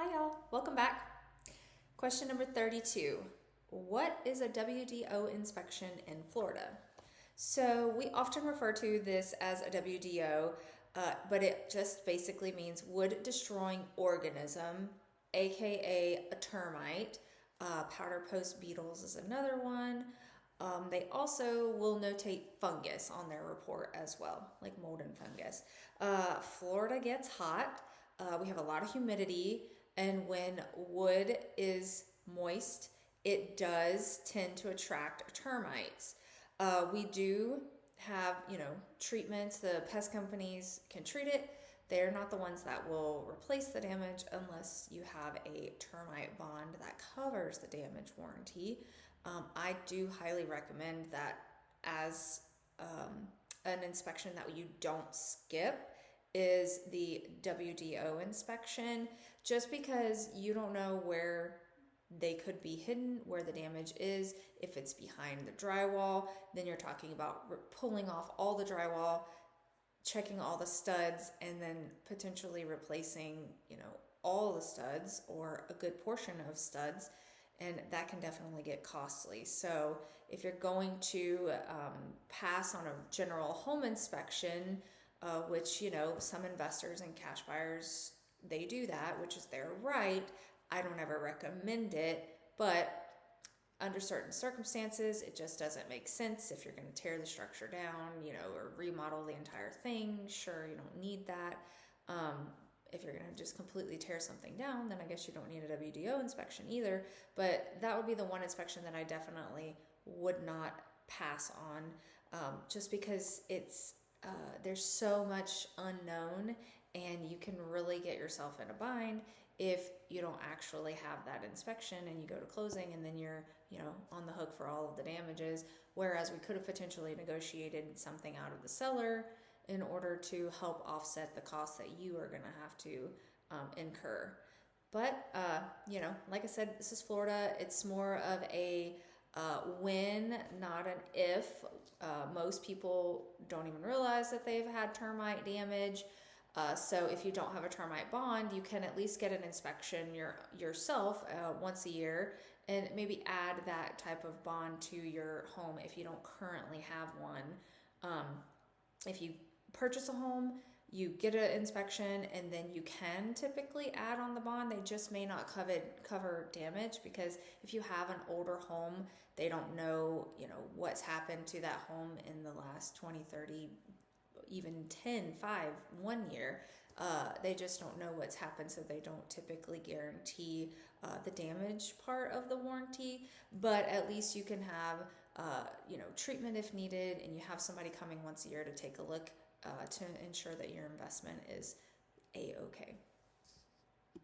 Hi y'all, welcome back. Question number 32. What is a WDO inspection in Florida? So we often refer to this as a WDO, but it just basically means wood-destroying organism, aka a termite. Powder post beetles is another one. They also will notate fungus on their report as well, like mold and fungus. Florida gets hot. We have a lot of humidity, and when wood is moist, it does tend to attract termites. We do have, treatments. The pest companies can treat it. They're not the ones that will replace the damage unless you have a termite bond that covers the damage warranty. I do highly recommend that as an inspection that you don't skip is the WDO inspection, just because you don't know where they could be hidden, where the damage is. If it's behind the drywall, then you're talking about pulling off all the drywall, checking all the studs, and then potentially replacing, all the studs or a good portion of studs. And that can definitely get costly. So if you're going to pass on a general home inspection, which, some investors and cash buyers, they do that, which is their right. I don't ever recommend it, but under certain circumstances, it just doesn't make sense. If you're going to tear the structure down, or remodel the entire thing, sure, you don't need that. If you're going to just completely tear something down, then I guess you don't need a WDO inspection either. But that would be the one inspection that I definitely would not pass on, just because there's so much unknown, and you can really get yourself in a bind if you don't actually have that inspection and you go to closing and then you're, on the hook for all of the damages. Whereas we could have potentially negotiated something out of the seller in order to help offset the costs that you are going to have to incur. But, like I said, this is Florida. It's more of a when, not an if. Most people don't even realize that they've had termite damage. So if you don't have a termite bond, you can at least get an inspection yourself once a year, and maybe add that type of bond to your home if you don't currently have one. If you purchase a home, you get an inspection, and then you can typically add on the bond. They just may not cover damage, because if you have an older home, they don't know, what's happened to that home in the last 20, 30, even 10, 5, 1 year. They just don't know what's happened, so they don't typically guarantee the damage part of the warranty. But at least you can have, treatment if needed, and you have somebody coming once a year to take a look to ensure that your investment is A-okay.